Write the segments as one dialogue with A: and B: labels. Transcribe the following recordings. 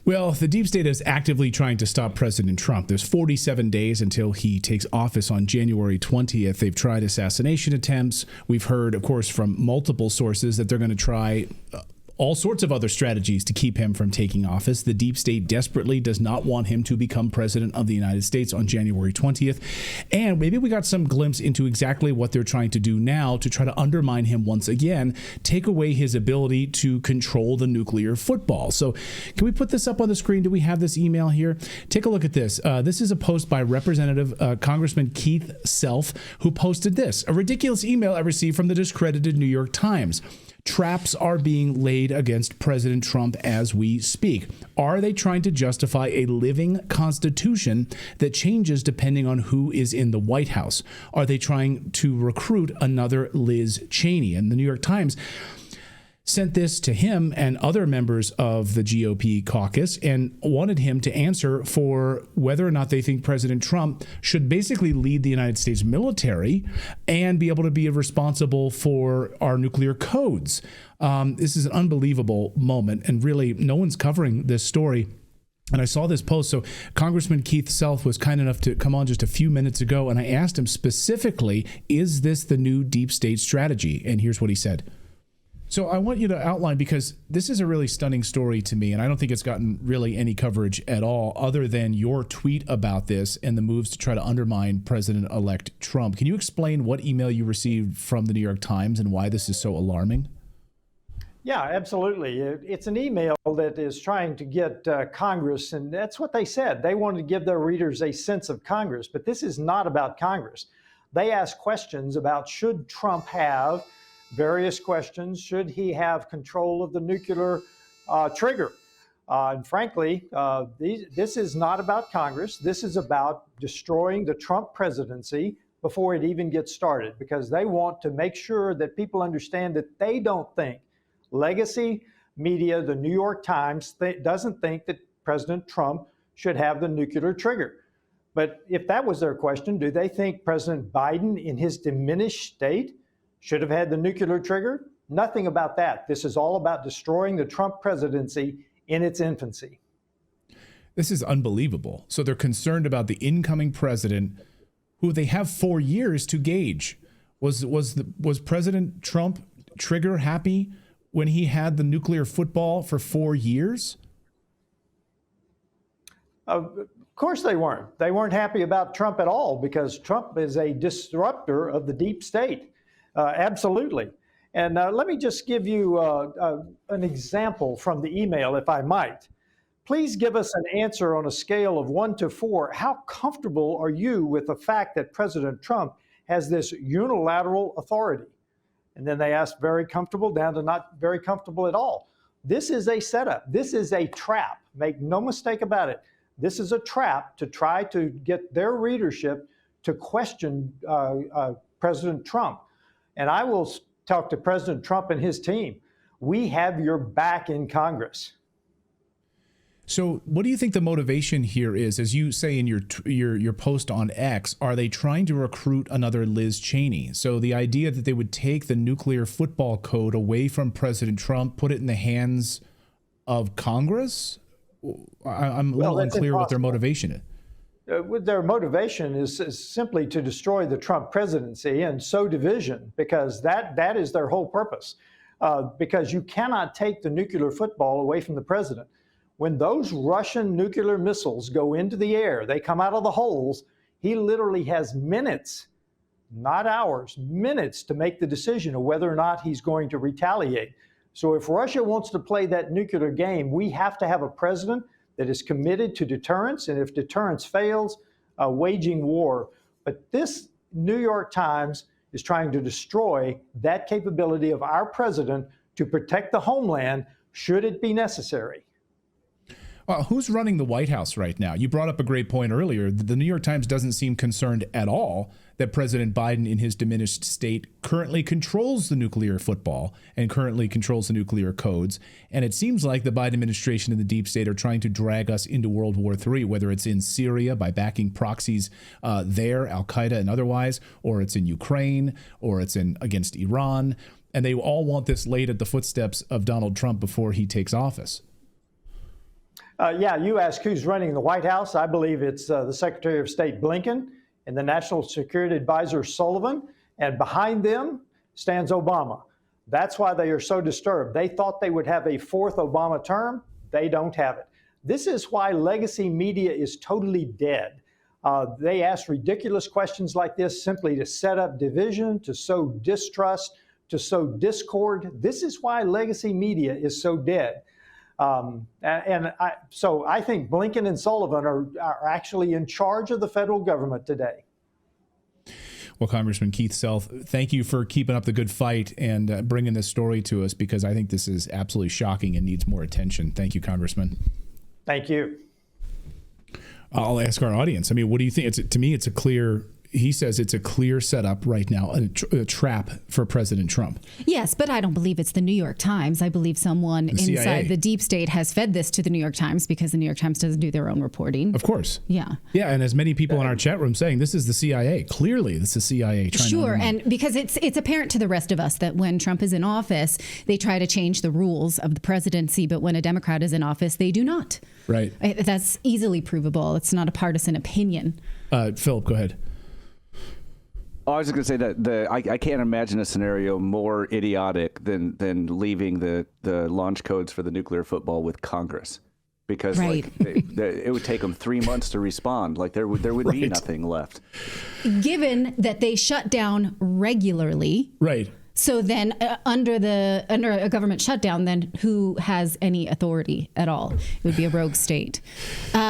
A: Well, the deep state is actively trying to stop President Trump. There's 47 days until he takes office on January 20th. They've tried assassination attempts. We've heard, of course, from multiple sources that they're going to try all sorts of other strategies to keep him from taking office. The deep state desperately does not want him to become president of the United States on January 20th. And maybe we got some glimpse into exactly what they're trying to do now to try to undermine him once again, take away his ability to control the nuclear football. So can we put this up on the screen? Do we have this email here? Take a look at this. This is a post by Representative Congressman Keith Self, who posted this: a ridiculous email I received from the discredited New York Times. Traps are being laid against President Trump as we speak. Are they trying to justify a living constitution that changes depending on who is in the White House? Are they trying to recruit another Liz Cheney? And the New York Times sent this to him and other members of the GOP caucus and wanted him to answer for whether or not they think President Trump should basically lead the United States military and be able to be responsible for our nuclear codes. This is an unbelievable moment, and really no one's covering this story. And I saw this post. So Congressman Keith Self was kind enough to come on just a few minutes ago, and I asked him specifically, is this the new deep state strategy? And here's what he said. So I want you to outline, because this is a really stunning story to me, and I don't think it's gotten really any coverage at all other than your tweet about this and the moves to try to undermine President-elect Trump. Can you explain what email you received from the New York Times and why this is so alarming?
B: Yeah, absolutely. It's an email that is trying to get Congress, and that's what they said. They wanted to give their readers a sense of Congress, but this is not about Congress. They asked questions about, should Trump have various questions. Should he have control of the nuclear trigger? And frankly, this is not about Congress. This is about destroying the Trump presidency before it even gets started, because they want to make sure that people understand that they don't think, legacy media, the New York Times, doesn't think that President Trump should have the nuclear trigger. But if that was their question, do they think President Biden in his diminished state should have had the nuclear trigger? Nothing about that. This is all about destroying the Trump presidency in its infancy.
A: This is unbelievable. So they're concerned about the incoming president, who they have 4 years to gauge. Was President Trump trigger happy when he had the nuclear football for 4 years?
B: Of course they weren't. They weren't happy about Trump at all, because Trump is a disruptor of the deep state. Absolutely. And let me just give you an example from the email, if I might. Please give us an answer on a scale of 1 to 4. How comfortable are you with the fact that President Trump has this unilateral authority? And then they asked very comfortable down to not very comfortable at all. This is a setup. This is a trap. Make no mistake about it. This is a trap to try to get their readership to question President Trump. And I will talk to President Trump and his team. We have your back in Congress.
A: So what do you think the motivation here is? As you say in your post on X, are they trying to recruit another Liz Cheney? So the idea that they would take the nuclear football code away from President Trump, put it in the hands of Congress? I'm a little unclear what their motivation is.
B: Their motivation is simply to destroy the Trump presidency and sow division, because that is their whole purpose. Because you cannot take the nuclear football away from the president. When those Russian nuclear missiles go into the air, they come out of the holes, he literally has minutes, not hours, minutes to make the decision of whether or not he's going to retaliate. So if Russia wants to play that nuclear game, we have to have a president that is committed to deterrence, and if deterrence fails, waging war. But this New York Times is trying to destroy that capability of our president to protect the homeland should it be necessary.
A: Well, who's running the White House right now? You brought up a great point earlier. The New York Times doesn't seem concerned at all that President Biden in his diminished state currently controls the nuclear football and currently controls the nuclear codes. And it seems like the Biden administration and the deep state are trying to drag us into World War III, whether it's in Syria by backing proxies there, Al-Qaeda and otherwise, or it's in Ukraine, or it's against Iran. And they all want this laid at the footsteps of Donald Trump before he takes office.
B: Yeah, you ask who's running the White House. I believe it's the Secretary of State Blinken and the National Security Advisor Sullivan. And behind them stands Obama. That's why they are so disturbed. They thought they would have a fourth Obama term. They don't have it. This is why legacy media is totally dead. They ask ridiculous questions like this simply to set up division, to sow distrust, to sow discord. This is why legacy media is so dead. So I think Blinken and Sullivan are actually in charge of the federal government today.
A: Well, Congressman Keith Self, thank you for keeping up the good fight and bringing this story to us, because I think this is absolutely shocking and needs more attention. Thank you, Congressman.
B: Thank you.
A: I'll ask our audience. I mean, what do you think? To me, it's a clear... He says it's a clear setup right now, a trap for President Trump.
C: Yes, but I don't believe it's the New York Times. I believe someone inside the deep state has fed this to the New York Times, because the New York Times doesn't do their own reporting.
A: Of course.
C: Yeah.
A: Yeah, and as many people in our chat room saying, this is the CIA. Clearly, this is CIA trying to undermine.
C: And because it's apparent to the rest of us that when Trump is in office, they try to change the rules of the presidency, but when a Democrat is in office, they do not.
A: Right.
C: That's easily provable. It's not a partisan opinion.
A: Philip, go ahead.
D: I was just going to say that I can't imagine a scenario more idiotic than leaving the launch codes for the nuclear football with Congress, because
C: right.
D: It would take them 3 months to respond. Like there would
A: right.
D: be nothing left.
C: Given that they shut down regularly.
A: Right.
C: So then under a government shutdown, then who has any authority at all? It would be a rogue state.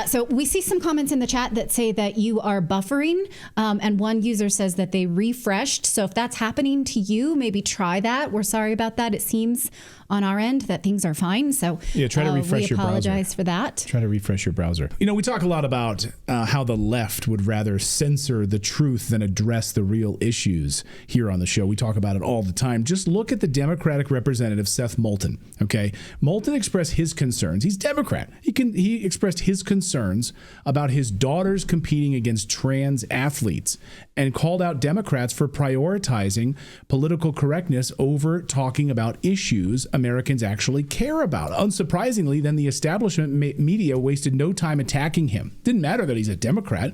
C: So we see some comments in the chat that say that you are buffering. And one user says that they refreshed. So if that's happening to you, maybe try that. We're sorry about that. It seems on our end that things are fine. So
A: yeah, try to refresh your browser.
C: We apologize for that.
A: Try to refresh your browser. You know, we talk a lot about how the left would rather censor the truth than address the real issues here on the show. We talk about it all the time. Just look at the Democratic representative, Seth Moulton. Okay. Moulton expressed his concerns. He's Democrat. He expressed his concerns about his daughters competing against trans athletes and called out Democrats for prioritizing political correctness over talking about issues Americans actually care about. Unsurprisingly, then the establishment media wasted no time attacking him. Didn't matter that he's a Democrat.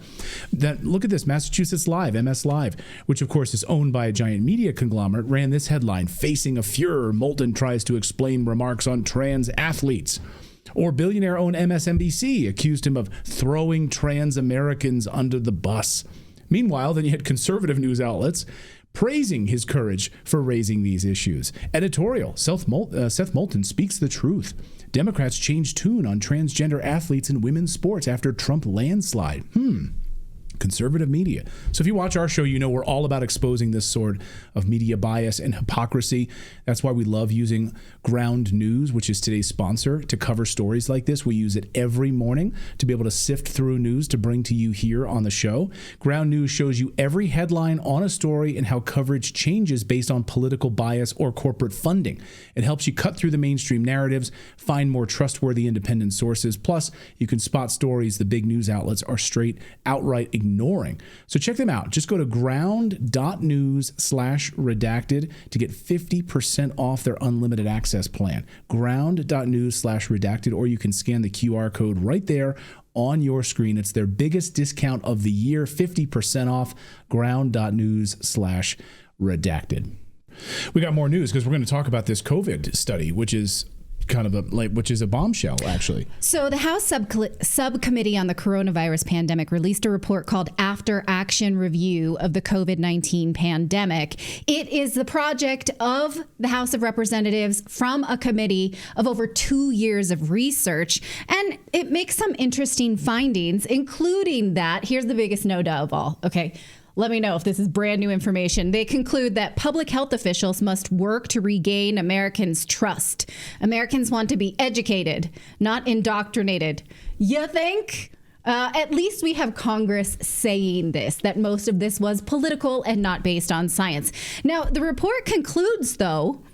A: Look at this, Massachusetts Live, MS Live, which of course is owned by a giant media conglomerate, ran this headline: "Facing a furor, Moulton tries to explain remarks on trans athletes." Or billionaire-owned MSNBC accused him of throwing trans Americans under the bus. Meanwhile, then you had conservative news outlets praising his courage for raising these issues. Editorial: Seth Moulton speaks the truth. Democrats change tune on transgender athletes in women's sports after Trump landslide. Conservative media. So if you watch our show, you know we're all about exposing this sort of media bias and hypocrisy. That's why we love using Ground News, which is today's sponsor, to cover stories like this. We use it every morning to be able to sift through news to bring to you here on the show. Ground News shows you every headline on a story and how coverage changes based on political bias or corporate funding. It helps you cut through the mainstream narratives, find more trustworthy independent sources. Plus, you can spot stories the big news outlets are straight outright ignoring. So check them out. Just go to ground.news/redacted to get 50% off their unlimited access plan. Ground.news/redacted, or you can scan the QR code right there on your screen. It's their biggest discount of the year, 50% off. Ground.news/redacted. We got more news because we're going to talk about this COVID study, which is which is a bombshell, actually. So
C: the House Subcommittee on the Coronavirus Pandemic released a report called After Action Review of the COVID-19 Pandemic. It is the project of the House of Representatives from a committee of over 2 years of research. And it makes some interesting findings, including that, here's the biggest no-duh of all. Okay. Let me know if this is brand new information. They conclude that public health officials must work to regain Americans' trust. Americans want to be educated, not indoctrinated. You think? At least we have Congress saying this, that most of this was political and not based on science. Now, the report concludes, though,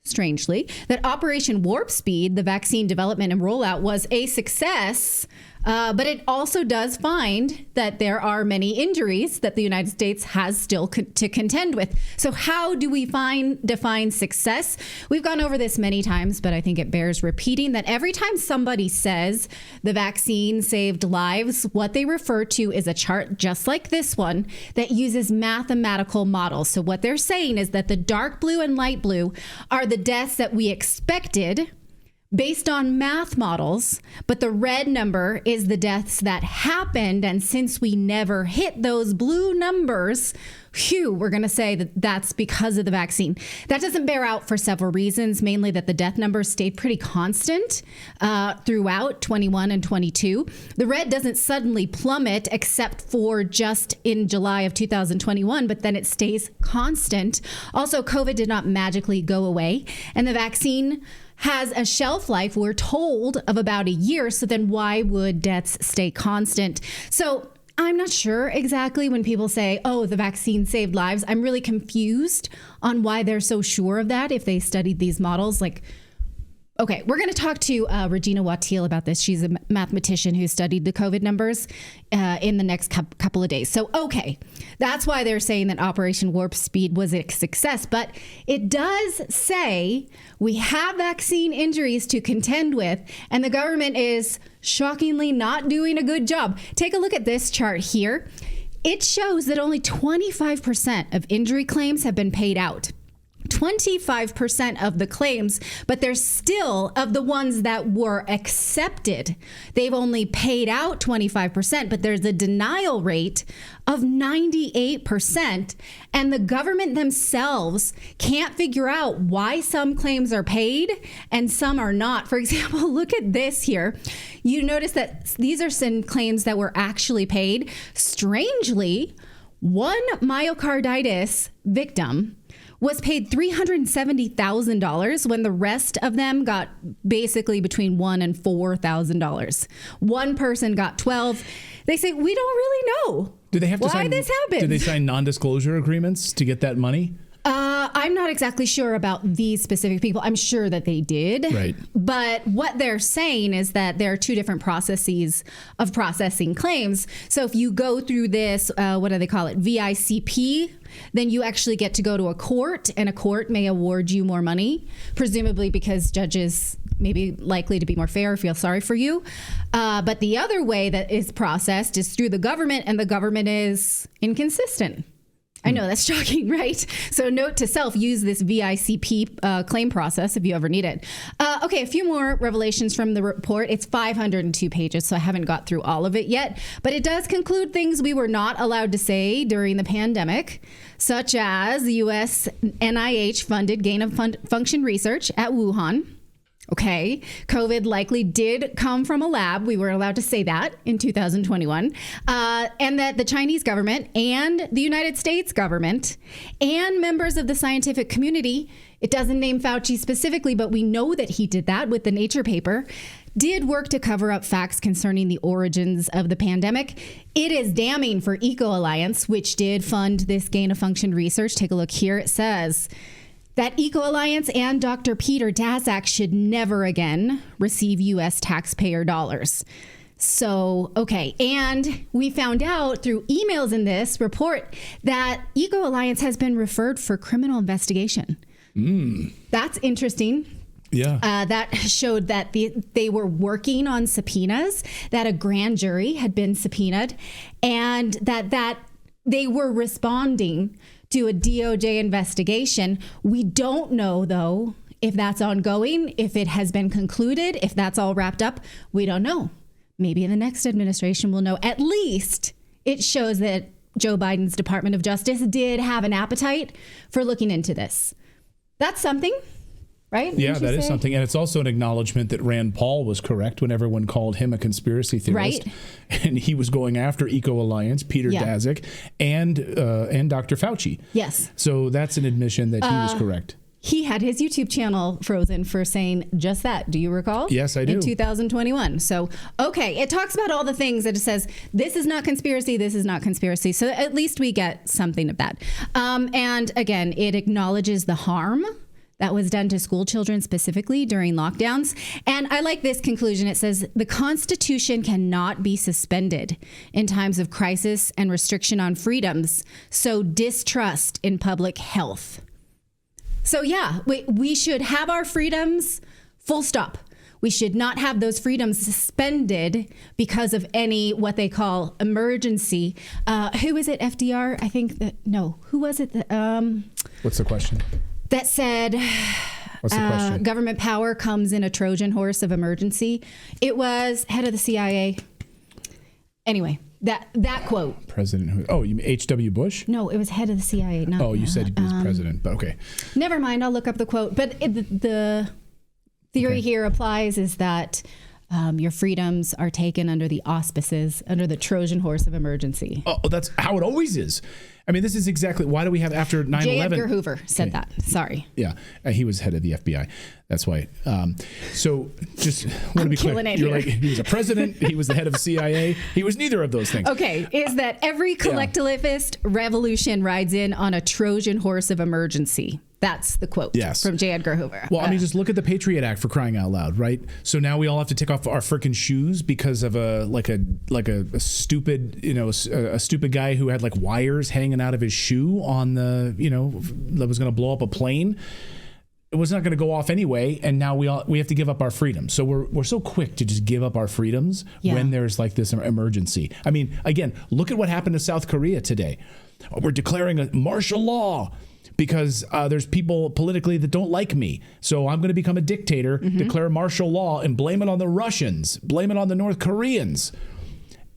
C: strangely, that Operation Warp Speed, the vaccine development and rollout, was a success. But it also does find that there are many injuries that the United States has still to contend with. So how do we define success? We've gone over this many times, but I think it bears repeating that every time somebody says the vaccine saved lives, what they refer to is a chart just like this one that uses mathematical models. So what they're saying is that the dark blue and light blue are the deaths that we expected based on math models, but the red number is the deaths that happened. And since we never hit those blue numbers, we're going to say that that's because of the vaccine. That doesn't bear out for several reasons, mainly that the death numbers stayed pretty constant throughout 21 and 22. The red doesn't suddenly plummet except for just in July of 2021, but then it stays constant. Also, COVID did not magically go away, and the vaccine has a shelf life, we're told, of about a year. So then why would deaths stay constant? So I'm not sure exactly when people say, oh, the vaccine saved lives. I'm really confused on why they're so sure of that if they studied these models. Like, okay, we're going to talk to Regina Wattiel about this. She's a mathematician who studied the COVID numbers in the next couple of days. So, okay, that's why they're saying that Operation Warp Speed was a success. But it does say we have vaccine injuries to contend with, and the government is shockingly not doing a good job. Take a look at this chart here. It shows that only 25% of injury claims have been paid out. 25% of the claims, but there's still, of the ones that were accepted, they've only paid out 25%, but there's a denial rate of 98%. And the government themselves can't figure out why some claims are paid and some are not. For example, look at this here. You notice that these are some claims that were actually paid. Strangely, one myocarditis victim was paid $370,000 when the rest of them got basically between $1,000 and $4,000. One person got 12. They say, we don't really know why this happened.
A: Did they sign non-disclosure agreements to get that money?
C: I'm not exactly sure about these specific people. I'm sure that they did.
A: Right.
C: But what they're saying is that there are two different processes of processing claims. So if you go through this, what do they call it? VICP, then you actually get to go to a court, and a court may award you more money, presumably because judges may be likely to be more fair or feel sorry for you. But the other way that is processed is through the government, and the government is inconsistent. I know, that's shocking, right? So note to self, use this VICP claim process if you ever need it. Okay, a few more revelations from the report. It's 502 pages, so I haven't got through all of it yet. But it does conclude things we were not allowed to say during the pandemic, such as the U.S. NIH-funded gain-of-function research at Wuhan. Okay, COVID likely did come from a lab. We were allowed to say that in 2021. And that the Chinese government and the United States government and members of the scientific community, it doesn't name Fauci specifically, but we know that he did that with the Nature paper, did work to cover up facts concerning the origins of the pandemic. It is damning for Eco Alliance, which did fund this gain-of-function research. Take a look here. It says that Eco Alliance and Dr. Peter Daszak should never again receive U.S. taxpayer dollars. So, okay. And we found out through emails in this report that Eco Alliance has been referred for criminal investigation. That's interesting.
A: Yeah.
C: That showed that they were working on subpoenas, that a grand jury had been subpoenaed, and that they were responding to a DOJ investigation. We don't know, though, if that's ongoing, if it has been concluded, if that's all wrapped up. We don't know. Maybe in the next administration we'll know. At least it shows that Joe Biden's Department of Justice did have an appetite for looking into this. That's something, right?
A: Yeah, that is something. And it's also an acknowledgement that Rand Paul was correct when everyone called him a conspiracy theorist.
C: Right.
A: And he was going after Eco Alliance, Peter Daszak, and Dr. Fauci.
C: Yes.
A: So that's an admission that he was correct.
C: He had his YouTube channel frozen for saying just that. Do you recall?
A: Yes, I do.
C: In 2021. So, okay. It talks about all the things that it says, this is not conspiracy, this is not conspiracy. So at least we get something of that. And again, it acknowledges the harm that was done to school children specifically during lockdowns. And I like this conclusion. It says the Constitution cannot be suspended in times of crisis and restriction on freedoms. So distrust in public health. So yeah, we should have our freedoms, full stop. We should not have those freedoms suspended because of any what they call emergency. Who was it? FDR? I think that, no. Who was it?
A: What's the question?
C: That said,
A: What's the question?
C: Government power comes in a Trojan horse of emergency. It was head of the CIA. Anyway, that quote.
A: President who? Oh, you mean H.W. Bush?
C: No, it was head of the CIA. Not,
A: oh, you said he was president, but okay.
C: Never mind. I'll look up the quote. But the theory here applies is that your freedoms are taken under the auspices, under the Trojan horse of emergency.
A: Oh, that's how it always is. I mean, this is exactly why do we have after 9/11?
C: J. Edgar Hoover said that. Sorry.
A: Yeah, he was head of the FBI. That's why. So just want to be clear. You're like, he was a president. He was the head of the CIA. He was neither of those things.
C: Okay, is that every collectivist revolution rides in on a Trojan horse of emergency. That's the quote from J. Edgar Hoover.
A: Well, I mean, just look at the Patriot Act, for crying out loud, right? So now we all have to take off our frickin' shoes because of a stupid, a stupid guy who had like wires hanging out of his shoe on the, that was going to blow up a plane. It was not going to go off anyway, and now we have to give up our freedoms. So we're so quick to just give up our freedoms when there's like this emergency. I mean, again, look at what happened to South Korea today. We're declaring a martial law because there's people politically that don't like me. So I'm going to become a dictator, declare martial law, and blame it on the Russians, blame it on the North Koreans.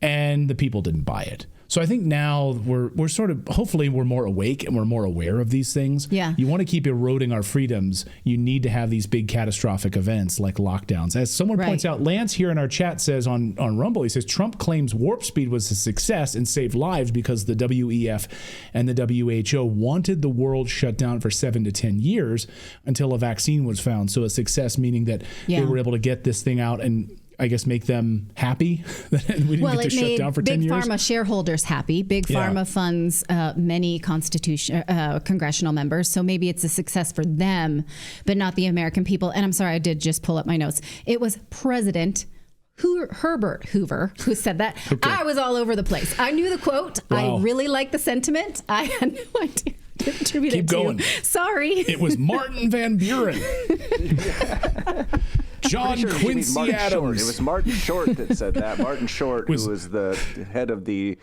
A: And the people didn't buy it. So I think now we're sort of, hopefully we're more awake and we're more aware of these things.
C: Yeah.
A: You want to keep eroding our freedoms. You need to have these big catastrophic events like lockdowns. As someone points out, Lance here in our chat says on Rumble, he says, Trump claims warp speed was a success and saved lives because the WEF and the WHO wanted the world shut down for 7 to 10 years until a vaccine was found. So a success meaning that they were able to get this thing out and I guess make them happy. We didn't get to shut down for 10 years.
C: Big Pharma shareholders happy. Big Pharma funds many congressional members. So maybe it's a success for them, but not the American people. And I'm sorry, I did just pull up my notes. It was President Herbert Hoover who said that. Okay. I was all over the place. I knew the quote. Wow. I really liked the sentiment. I had no idea.
A: Keep going.
C: Sorry.
A: It was Martin Van Buren. John Quincy Adams.
D: It was Martin Short that said that. Martin Short, who was the head of the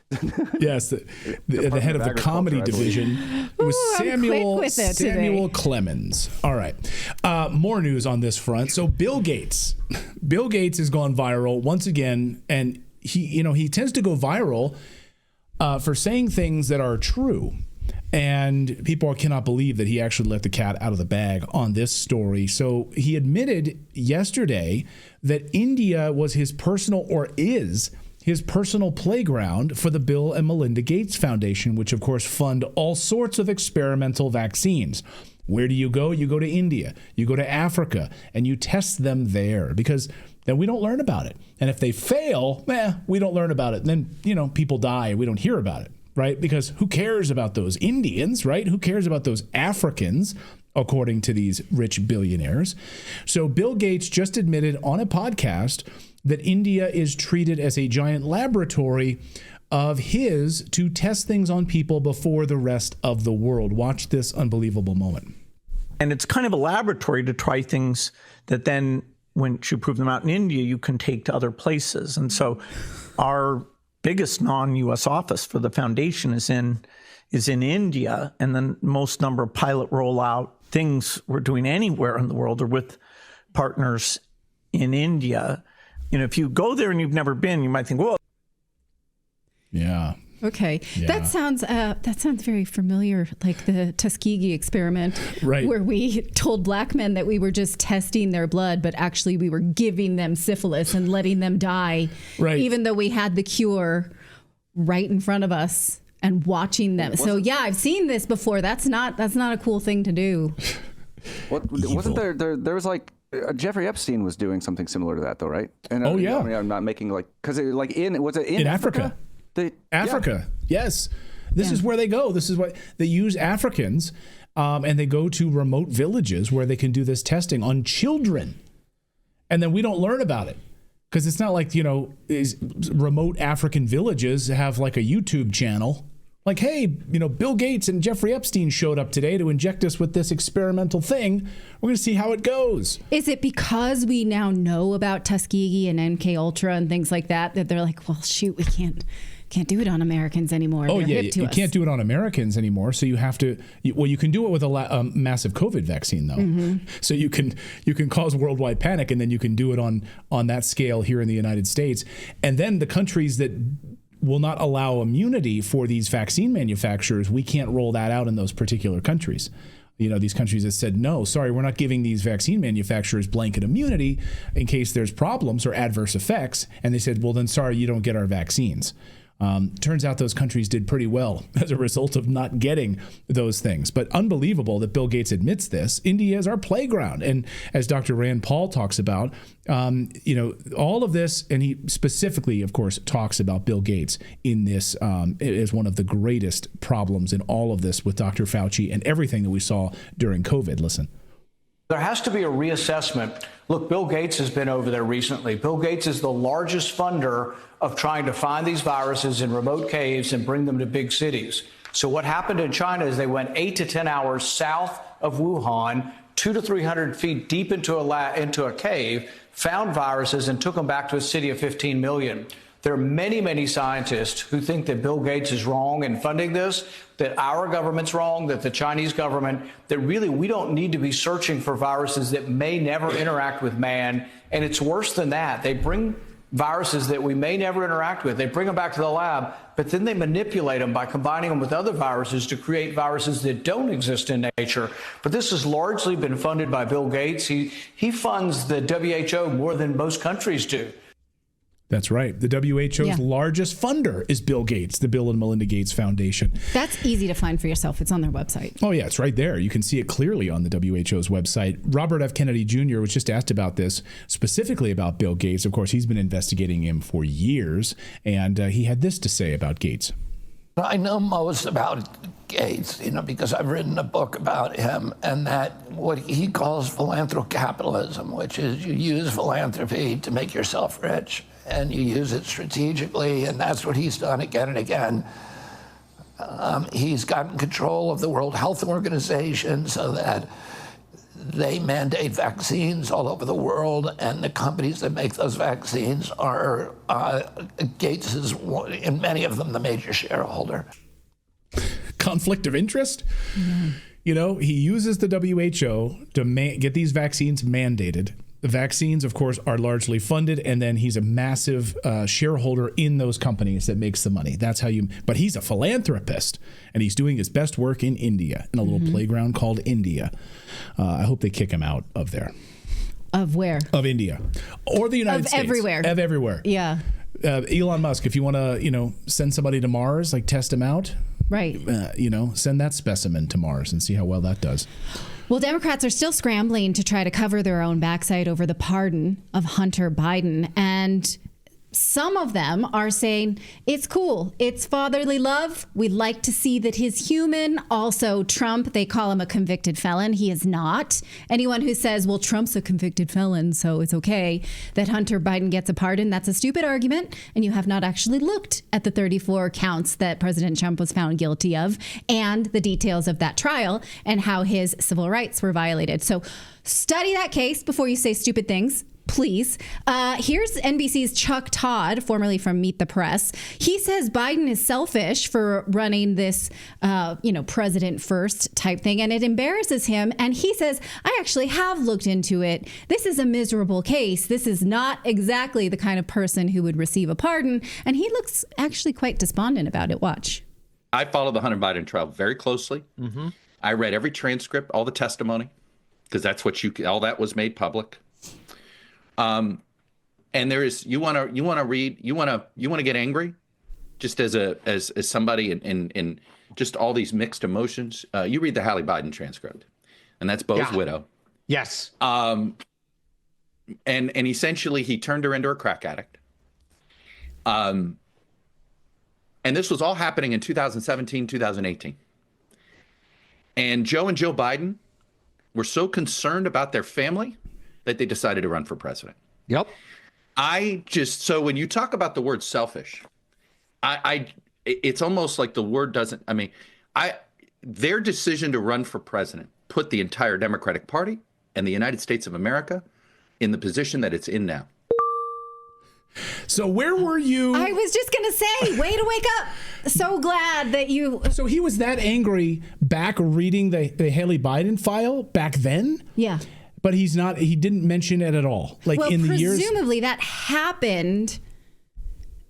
A: the head of the comedy division. It was Samuel Clemens. All right. More news on this front. So Bill Gates has gone viral once again, and he tends to go viral for saying things that are true. And people cannot believe that he actually let the cat out of the bag on this story. So he admitted yesterday that India was his personal playground for the Bill and Melinda Gates Foundation, which of course fund all sorts of experimental vaccines. Where do you go? You go to India, you go to Africa, and you test them there because then we don't learn about it. And if they fail, we don't learn about it. And then, people die. We don't hear about it. Right? Because who cares about those Indians, right? Who cares about those Africans, according to these rich billionaires? So Bill Gates just admitted on a podcast that India is treated as a giant laboratory of his to test things on people before the rest of the world. Watch this unbelievable moment.
E: And it's kind of a laboratory to try things that then, once you prove them out in India, you can take to other places. And so our biggest non-U.S. office for the foundation is in India, and the most number of pilot rollout things we're doing anywhere in the world are with partners in India. If you go there and you've never been, you might think, "Whoa."
A: Yeah.
C: Okay, that sounds very familiar, like the Tuskegee experiment,
A: right,
C: where we told black men that we were just testing their blood, but actually we were giving them syphilis and letting them die,
A: right,
C: even though we had the cure right in front of us and watching them. So I've seen this before. That's not a cool thing to do.
D: Wasn't there was like Jeffrey Epstein was doing something similar to that though, right? And I'm not making was it in
A: Africa? Africa, yes. This is where they go. This is what they use Africans and they go to remote villages where they can do this testing on children. And then we don't learn about it because it's not like, remote African villages have like a YouTube channel. Like, hey, Bill Gates and Jeffrey Epstein showed up today to inject us with this experimental thing. We're going to see how it goes.
C: Is it because we now know about Tuskegee and MK Ultra and things like that they're like, well, shoot, we can't do it on Americans anymore?
A: Oh,
C: They're
A: yeah,
C: hip to
A: you
C: us.
A: can't do it on Americans anymore. So you have to. You can do it with a massive COVID vaccine, though. Mm-hmm. So you can cause worldwide panic, and then you can do it on that scale here in the United States. And then the countries that will not allow immunity for these vaccine manufacturers, we can't roll that out in those particular countries. These countries that said, no, sorry, we're not giving these vaccine manufacturers blanket immunity in case there's problems or adverse effects. And they said, well, then sorry, you don't get our vaccines. Turns out those countries did pretty well as a result of not getting those things. But unbelievable that Bill Gates admits this. India is our playground. And as Dr. Rand Paul talks about, all of this, and he specifically, of course, talks about Bill Gates in this as one of the greatest problems in all of this with Dr. Fauci and everything that we saw during COVID. Listen.
F: There has to be a reassessment. Look, Bill Gates has been over there recently. Bill Gates is the largest funder of trying to find these viruses in remote caves and bring them to big cities. So what happened in China is they went 8 to 10 hours south of Wuhan, 200 to 300 feet deep into a cave, found viruses and took them back to a city of 15 million. There are many, many scientists who think that Bill Gates is wrong in funding this, that our government's wrong, that the Chinese government, that really we don't need to be searching for viruses that may never interact with man. And it's worse than that. They bring viruses that we may never interact with. They bring them back to the lab, but then they manipulate them by combining them with other viruses to create viruses that don't exist in nature. But this has largely been funded by Bill Gates. He funds the WHO more than most countries do.
A: That's right. The WHO's largest funder is Bill Gates, the Bill and Melinda Gates Foundation.
C: That's easy to find for yourself. It's on their website.
A: Oh, yeah, it's right there. You can see it clearly on the WHO's website. Robert F. Kennedy Jr. was just asked about this, specifically about Bill Gates. Of course, he's been investigating him for years, and he had this to say about Gates.
G: I know most about Gates, because I've written a book about him, and that what he calls philanthrocapitalism, which is you use philanthropy to make yourself rich, and you use it strategically, and that's what he's done again and again. He's gotten control of the World Health Organization so that they mandate vaccines all over the world, and the companies that make those vaccines are Gates is, in many of them, the major shareholder.
A: Conflict of interest? Mm-hmm. He uses the WHO to get these vaccines mandated. The vaccines, of course, are largely funded, and then he's a massive shareholder in those companies that makes the money. That's how but he's a philanthropist, and he's doing his best work in India, in a little playground called India. I hope they kick him out of there.
C: Of where?
A: Of India. Or the United States.
C: Everywhere.
A: Of everywhere.
C: Yeah.
A: Elon Musk, if you want to, send somebody to Mars, like test him out.
C: Right.
A: Send that specimen to Mars and see how well that does.
C: Well, Democrats are still scrambling to try to cover their own backside over the pardon of Hunter Biden. And some of them are saying it's cool. It's fatherly love. We'd like to see that he's human. Also, Trump, they call him a convicted felon. He is not. Anyone who says, well, Trump's a convicted felon, so it's okay that Hunter Biden gets a pardon, that's a stupid argument. And you have not actually looked at the 34 counts that President Trump was found guilty of and the details of that trial and how his civil rights were violated. So study that case before you say stupid things. Please. Here's NBC's Chuck Todd, formerly from Meet the Press. He says Biden is selfish for running this, president first type thing, and it embarrasses him. And he says, I actually have looked into it. This is a miserable case. This is not exactly the kind of person who would receive a pardon. And he looks actually quite despondent about it. Watch.
H: I followed the Hunter Biden trial very closely. Mm-hmm. I read every transcript, all the testimony, because that's what all that was made public. And there is, you want to get angry, just as somebody in just all these mixed emotions. You read the Hallie Biden transcript, and that's Bo's widow.
I: Yes.
H: And essentially he turned her into a crack addict. And this was all happening in 2017, 2018. And Joe Biden were so concerned about their family that they decided to run for president.
I: Yep.
H: So when you talk about the word selfish, it's almost like the word doesn't, their decision to run for president put the entire Democratic Party and the United States of America in the position that it's in now.
A: So where were you?
C: I was just going to say, way to wake up. So glad that you.
A: So he was that angry back reading the Haley Biden file back then?
C: Yeah.
A: But he didn't mention it at all. Like in the years.
C: Presumably that happened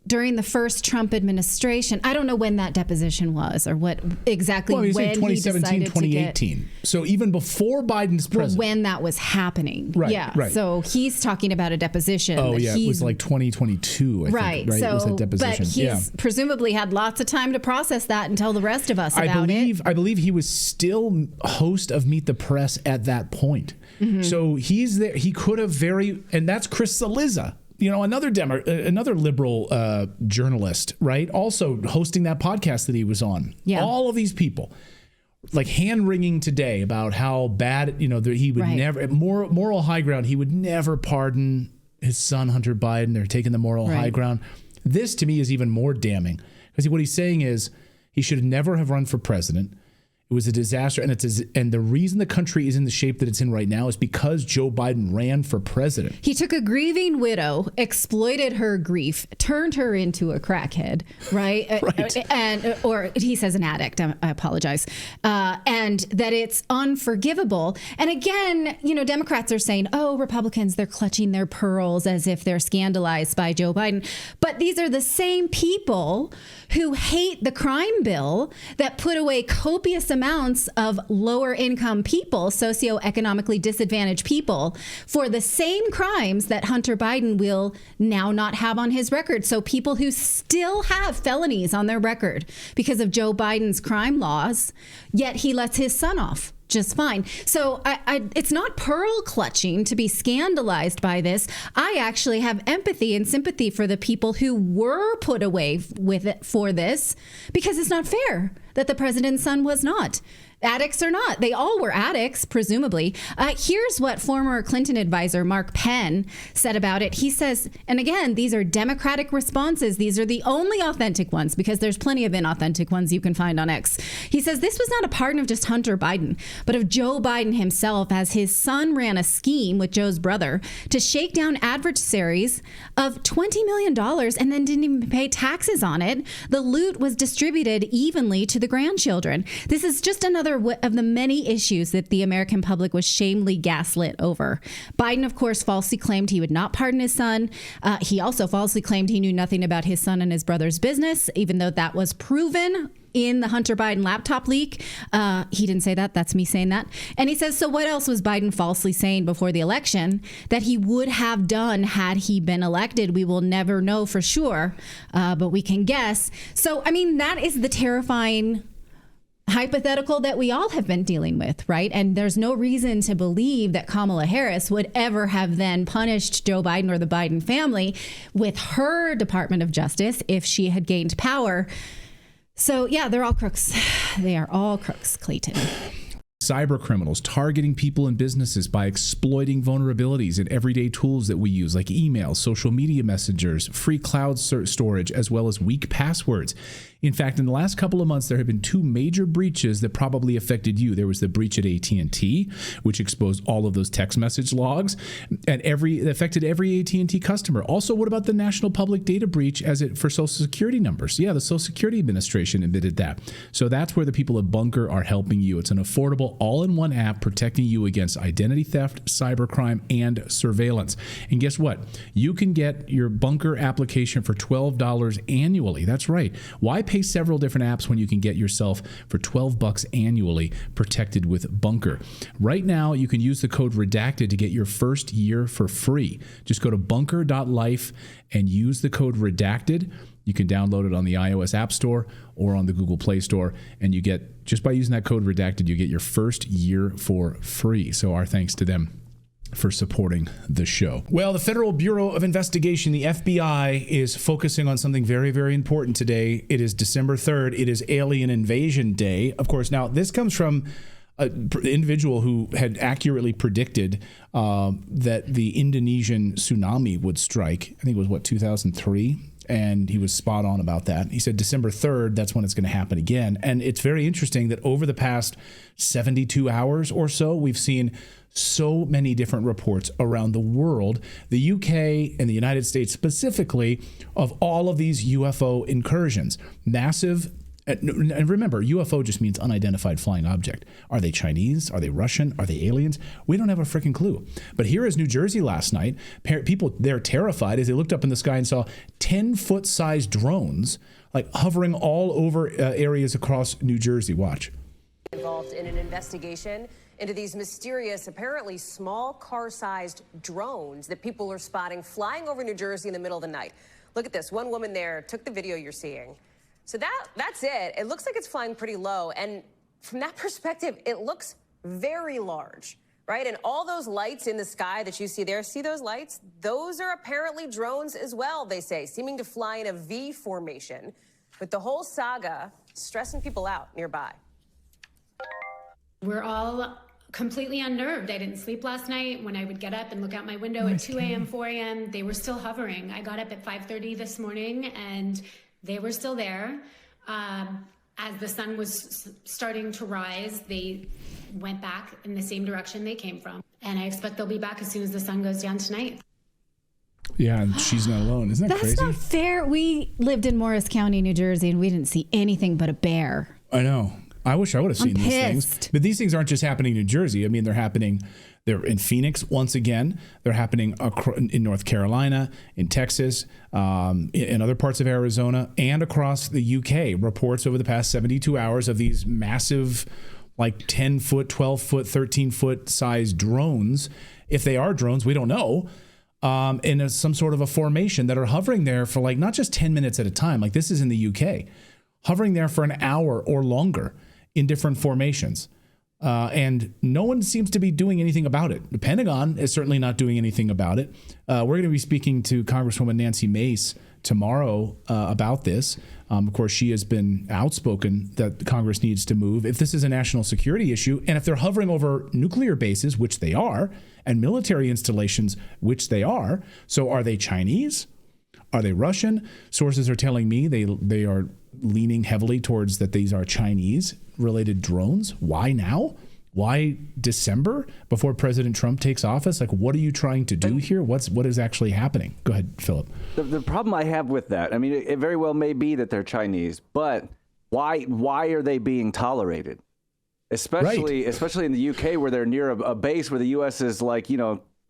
C: during the first Trump administration. I don't know when that deposition was or what exactly when he
A: 2017,
C: decided
A: 2018.
C: to get,
A: so even before Biden's president.
C: when that was happening.
A: Right,
C: yeah.
A: right.
C: So he's talking about a deposition.
A: Oh, yeah. It was like 2022, I think. Right.
C: So,
A: it was that deposition.
C: But he's presumably had lots of time to process that and tell the rest of us about it.
A: I believe he was still host of Meet the Press at that point. Mm-hmm. So he's there. He could have and that's Chris Cillizza. Another liberal journalist, right? Also hosting that podcast that he was on. Yeah. All of these people, like hand-wringing today about how bad, he would never, moral high ground, he would never pardon his son, Hunter Biden. They're taking the moral high ground. This, to me, is even more damning. Because what he's saying is he should never have run for president. It was a disaster, and the reason the country is in the shape that it's in right now is because Joe Biden ran for president.
C: He took a grieving widow, exploited her grief, turned her into a crackhead, right?
A: Right.
C: Or he says an addict. I apologize. And that it's unforgivable. And again, Democrats are saying, oh, Republicans, they're clutching their pearls as if they're scandalized by Joe Biden. But these are the same people who hate the crime bill that put away copious amounts of lower income people, socioeconomically disadvantaged people, for the same crimes that Hunter Biden will now not have on his record. So people who still have felonies on their record because of Joe Biden's crime laws, yet he lets his son off just fine. So it's not pearl clutching to be scandalized by this. I actually have empathy and sympathy for the people who were put away with it for this, because it's not fair that the president's son was not. Addicts or not, they all were addicts, presumably. Here's what former Clinton advisor Mark Penn said about it. He says, and again, these are Democratic responses. These are the only authentic ones, because there's plenty of inauthentic ones you can find on X. He says this was not a pardon of just Hunter Biden, but of Joe Biden himself, as his son ran a scheme with Joe's brother to shake down adversaries of $20 million and then didn't even pay taxes on it. The loot was distributed evenly to the grandchildren. This is just another of the many issues that the American public was shamefully gaslit over. Biden, of course, falsely claimed he would not pardon his son. He also falsely claimed he knew nothing about his son and his brother's business, even though that was proven in the Hunter Biden laptop leak. He didn't say that. That's me saying that. And he says, so what else was Biden falsely saying before the election that he would have done had he been elected? We will never know for sure, but we can guess. So, that is the terrifying hypothetical that we all have been dealing with, right? And there's no reason to believe that Kamala Harris would ever have then punished Joe Biden or the Biden family with her Department of Justice if she had gained power. So, yeah, they're all crooks. They are all crooks, Clayton.
A: Cyber criminals targeting people and businesses by exploiting vulnerabilities in everyday tools that we use, like email, social media messengers, free cloud storage, as well as weak passwords. In fact, in the last couple of months, there have been two major breaches that probably affected you. There was the breach at AT&T, which exposed all of those text message logs, and it affected every AT&T customer. Also, what about the National Public Data breach for Social Security numbers? Yeah, the Social Security Administration admitted that. So that's where the people at Bunker are helping you. It's an affordable, all-in-one app protecting you against identity theft, cybercrime, and surveillance. And guess what? You can get your Bunker application for $12 annually. That's right. Why pay several different apps when you can get yourself for $12 annually protected with Bunker? Right now, you can use the code Redacted to get your first year for free. Just go to bunker.life and use the code Redacted. You can download it on the iOS App Store or on the Google Play Store, and you get, just by using that code Redacted, you get your first year for free. So our thanks to them for supporting the show. Well, the Federal Bureau of Investigation, the FBI, is focusing on something very, very important today. It is December 3rd. It is Alien Invasion Day. Of course, now this comes from an individual who had accurately predicted that the Indonesian tsunami would strike. I think it was, 2003? And he was spot on about that. He said December 3rd, that's when it's going to happen again. And it's very interesting that over the past 72 hours or so, we've seen so many different reports around the world, the UK and the United States specifically, of all of these UFO incursions. Massive. And remember, UFO just means unidentified flying object. Are they Chinese? Are they Russian? Are they aliens? We don't have a freaking clue. But here is New Jersey last night. People, they're terrified as they looked up in the sky and saw 10-foot sized drones like hovering all over areas across New Jersey. Watch.
I: Involved in an investigation into these mysterious, apparently small car-sized drones that people are spotting flying over New Jersey in the middle of the night. Look at this. One woman there took the video you're seeing. So that's it. It looks like it's flying pretty low. And from that perspective, it looks very large, right? And all those lights in the sky that you see there, see those lights? Those are apparently drones as well, they say, seeming to fly in a V formation, with the whole saga stressing people out nearby.
J: We're all completely unnerved. I didn't sleep last night. When I would get up and look out my window at 2 a.m., 4 a.m., they were still hovering. I got up at 5:30 this morning and they were still there. As the sun was starting to rise, they went back in the same direction they came from. And I expect they'll be back as soon as the sun goes down tonight.
A: Yeah, and she's not alone. Isn't that crazy?
C: That's not fair. We lived in Morris County, New Jersey, and we didn't see anything but a bear.
A: I know. I wish I would have seen these things. But these things aren't just happening in New Jersey. I mean, they're in Phoenix once again. They're happening in North Carolina, in Texas, in other parts of Arizona, and across the UK. Reports over the past 72 hours of these massive, like 10-foot, 12-foot, 13-foot size drones. If they are drones, we don't know. In some sort of a formation that are hovering there for like not just 10 minutes at a time. Like this is in the UK. Hovering there for an hour or longer in different formations. And no one seems to be doing anything about it. The Pentagon is certainly not doing anything about it. We're going to be speaking to Congresswoman Nancy Mace tomorrow about this. Of course, she has been outspoken that Congress needs to move if this is a national security issue. And if they're hovering over nuclear bases, which they are, and military installations, which they are. So are they Chinese? Are they Russian? Sources are telling me they are leaning heavily towards that these are Chinese-related drones. Why now? Why December before President Trump takes office? Like, what are you trying to do here? What is actually happening? Go ahead, Philip.
D: The problem I have with that, I mean, it very well may be that they're Chinese, but why are they being tolerated? Especially in the UK, where they're near a base where the U.S. is like,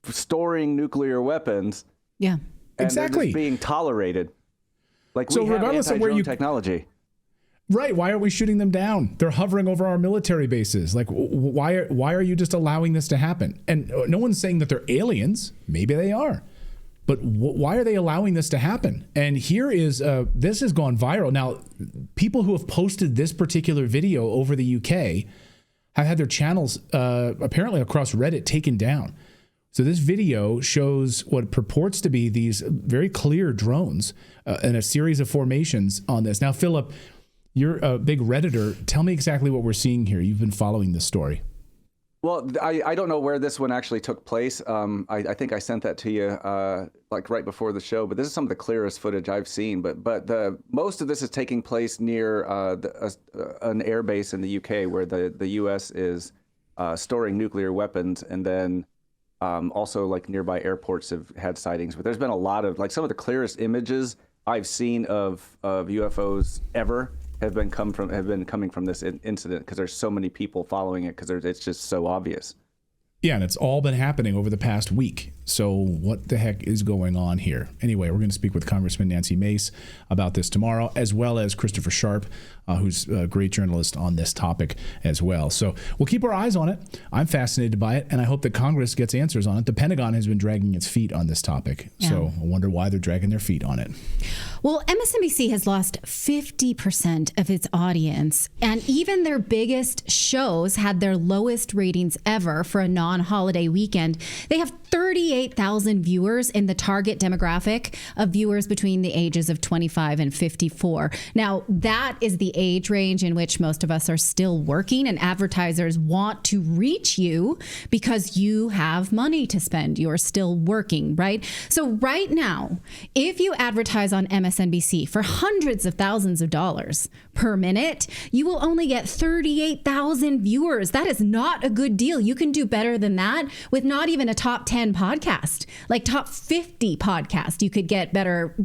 D: storing nuclear weapons.
C: Yeah,
D: and
A: exactly.
D: They're just being tolerated. Like,
A: so
D: we have
A: regardless of where you
D: technology.
A: Right. Why aren't we shooting them down? They're hovering over our military bases. Like, why are you just allowing this to happen? And no one's saying that they're aliens. Maybe they are. But why are they allowing this to happen? And here is, this has gone viral. Now, people who have posted this particular video over the UK have had their channels apparently across Reddit taken down. So this video shows what purports to be these very clear drones and a series of formations on this. Now, Philip, you're a big Redditor. Tell me exactly what we're seeing here. You've been following this story.
D: Well, I don't know where this one actually took place. I think I sent that to you like right before the show, but this is some of the clearest footage I've seen. But most of this is taking place near an air base in the UK where the U.S. is storing nuclear weapons, and then also like nearby airports have had sightings. But there's been a lot of, like, some of the clearest images I've seen of UFOs ever have been coming from this incident, because there's so many people following it, because it's just so obvious.
A: Yeah, and it's all been happening over the past week. So what the heck is going on here? Anyway, we're going to speak with Congressman Nancy Mace about this tomorrow, as well as Christopher Sharp, who's a great journalist on this topic as well. So we'll keep our eyes on it. I'm fascinated by it, and I hope that Congress gets answers on it. The Pentagon has been dragging its feet on this topic. Yeah. So I wonder why they're dragging their feet on it.
C: Well, MSNBC has lost 50% of its audience, and even their biggest shows had their lowest ratings ever for a non on holiday weekend. They have 38,000 viewers in the target demographic of viewers between the ages of 25 and 54. Now, that is the age range in which most of us are still working, and advertisers want to reach you because you have money to spend. You're still working, right? So right now, if you advertise on MSNBC for hundreds of thousands of dollars per minute, you will only get 38,000 viewers. That is not a good deal. You can do better than that with not even a top 10 podcast, like top 50 podcast. You could get better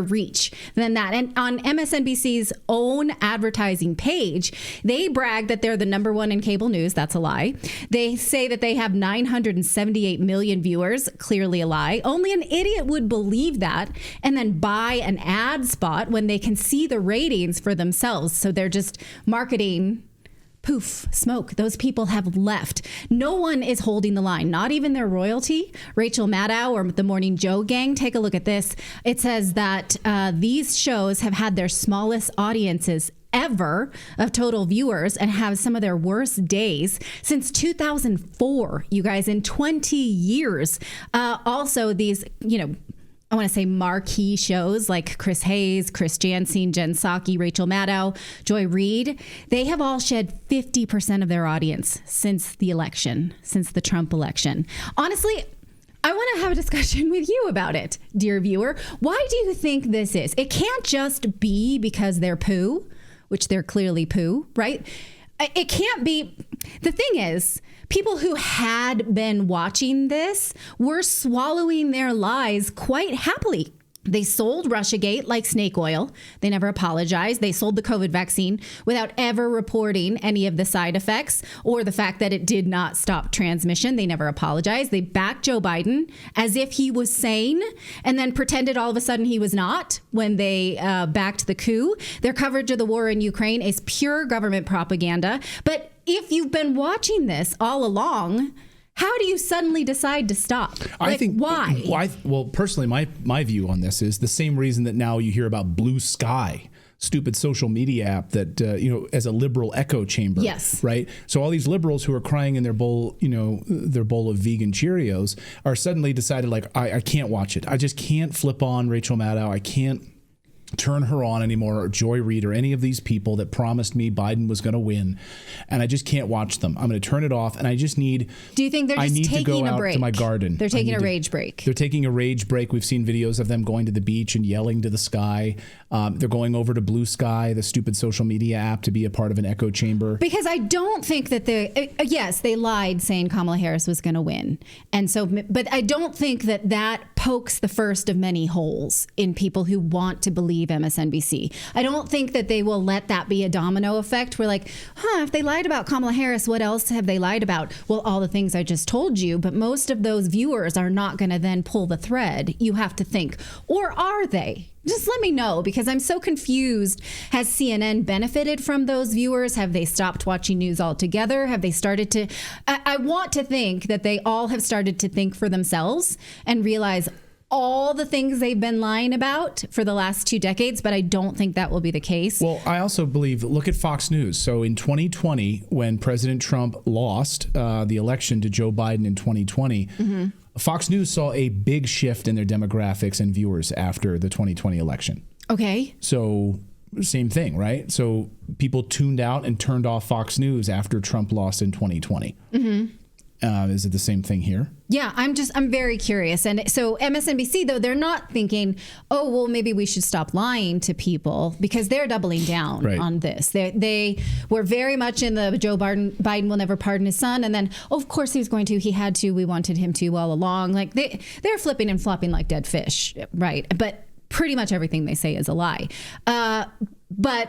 C: reach than that. And on MSNBC's own advertising page, they brag that they're the number one in cable news. That's a lie. They say that they have 978 million viewers. Clearly a lie. Only an idiot would believe that and then buy an ad spot when they can see the ratings for themselves. So they're just marketing. Poof, smoke. Those people have left. No one is holding the line, not even their royalty. Rachel Maddow or the Morning Joe gang. Take a look at this. It says that these shows have had their smallest audiences ever of total viewers and have some of their worst days since 2004, you guys, in 20 years. Also, these, I want to say marquee shows like Chris Hayes, Chris Jansen, Jen Psaki, Rachel Maddow, Joy Reid, they have all shed 50% of their audience since the election, since the Trump election. Honestly, I want to have a discussion with you about it, dear viewer. Why do you think this is? It can't just be because they're poo, which they're clearly poo, right? It can't be. The thing is, people who had been watching this were swallowing their lies quite happily. They sold Russiagate like snake oil. They never apologized. They sold the COVID vaccine without ever reporting any of the side effects or the fact that it did not stop transmission. They never apologized. They backed Joe Biden as if he was sane and then pretended all of a sudden he was not when they backed the coup. Their coverage of the war in Ukraine is pure government propaganda. But if you've been watching this all along, how do you suddenly decide to stop?
A: I think
C: why?
A: Well, personally, my view on this is the same reason that now you hear about Blue Sky, stupid social media app that as a liberal echo chamber.
C: Yes.
A: Right. So all these liberals who are crying in their bowl, their bowl of vegan Cheerios, are suddenly decided like I can't watch it. I just can't flip on Rachel Maddow. I can't turn her on anymore, or Joy Reid, or any of these people that promised me Biden was going to win, and I just can't watch them. I'm going to turn it off, and I just need.
C: Do you think they're just taking a break?
A: I need to go out to my garden.
C: They're taking a rage break.
A: They're taking a rage break. We've seen videos of them going to the beach and yelling to the sky. They're going over to Blue Sky, the stupid social media app, to be a part of an echo chamber.
C: Because I don't think that they lied saying Kamala Harris was going to win, and so, but I don't think that pokes the first of many holes in people who want to believe MSNBC. I don't think that they will let that be a domino effect. We're like, if they lied about Kamala Harris, what else have they lied about? Well, all the things I just told you, but most of those viewers are not going to then pull the thread. You have to think, or are they? Just let me know, because I'm so confused. Has CNN benefited from those viewers? Have they stopped watching news altogether? Have they started to? I want to think that they all have started to think for themselves and realize all the things they've been lying about for the last 2 decades, but I don't think that will be the case.
A: Well, I also believe, look at Fox News. So in 2020, when President Trump lost the election to Joe Biden in 2020, Fox News saw a big shift in their demographics and viewers after the 2020 election.
C: Okay.
A: So same thing, right? So people tuned out and turned off Fox News after Trump lost in 2020. Is it the same thing here?
C: Yeah, I'm very curious. And so MSNBC, though, they're not thinking, oh, well, maybe we should stop lying to people, because they're doubling down on this. They were very much in the Joe Biden will never pardon his son. And then, of course, he was going to. He had to. We wanted him to all along. Like they're flipping and flopping like dead fish. Right. But pretty much everything they say is a lie. But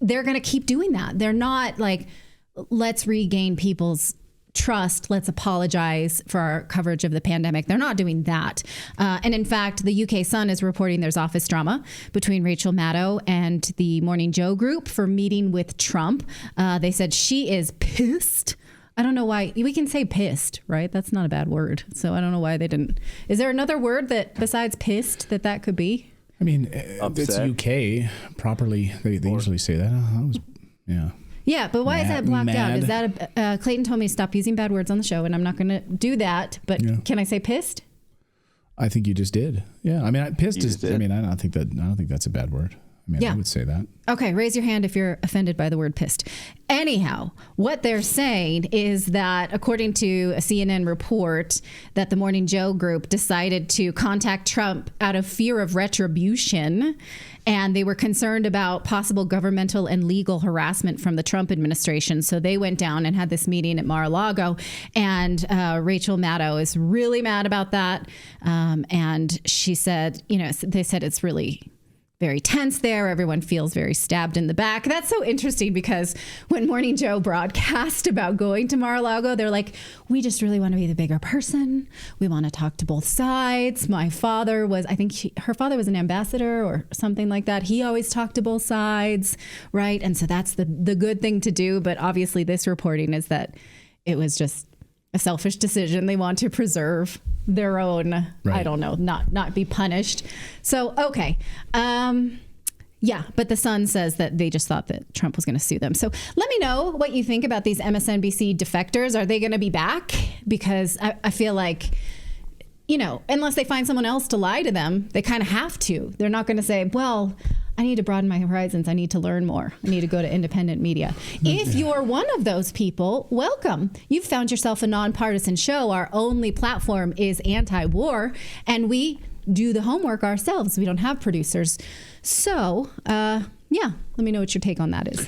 C: they're going to keep doing that. They're not like, let's regain people's trust, let's apologize for our coverage of the pandemic. They're not doing that. And in fact, the UK Sun is reporting there's office drama between Rachel Maddow and the Morning Joe group for meeting with Trump. They said she is pissed. I don't know why. We can say pissed, right? That's not a bad word. So I don't know why they didn't. Is there another word that besides pissed that could be? I
A: mean, upset. It's UK properly. They usually say that. Yeah.
C: Yeah, but why is that blacked out? Is that Clayton told me to stop using bad words on the show, and I'm not going to do that. But can I say pissed?
A: I think you just did. Yeah, I mean, pissed is. I mean, I don't think that's a bad word. I mean, I would say that.
C: Okay, raise your hand if you're offended by the word pissed. Anyhow, what they're saying is that according to a CNN report that the Morning Joe group decided to contact Trump out of fear of retribution, and they were concerned about possible governmental and legal harassment from the Trump administration. So they went down and had this meeting at Mar-a-Lago, and Rachel Maddow is really mad about that. And she said, they said it's really very tense there. Everyone feels very stabbed in the back. That's so interesting because when Morning Joe broadcast about going to Mar-a-Lago, they're like, we just really want to be the bigger person. We want to talk to both sides. My father was, I think her father was an ambassador or something like that. He always talked to both sides, right? And so that's the good thing to do. But obviously this reporting is that it was just a selfish decision. They want to preserve their own, I don't know, not be punished. So, okay. Yeah, but the Sun says that they just thought that Trump was going to sue them. So let me know what you think about these MSNBC defectors. Are they going to be back? Because I feel like, unless they find someone else to lie to them, they kind of have to. They're not going to say, well, I need to broaden my horizons. I need to learn more. I need to go to independent media. If you're one of those people, welcome. You've found yourself a nonpartisan show. Our only platform is anti-war, and we do the homework ourselves. We don't have producers. So, let me know what your take on that is.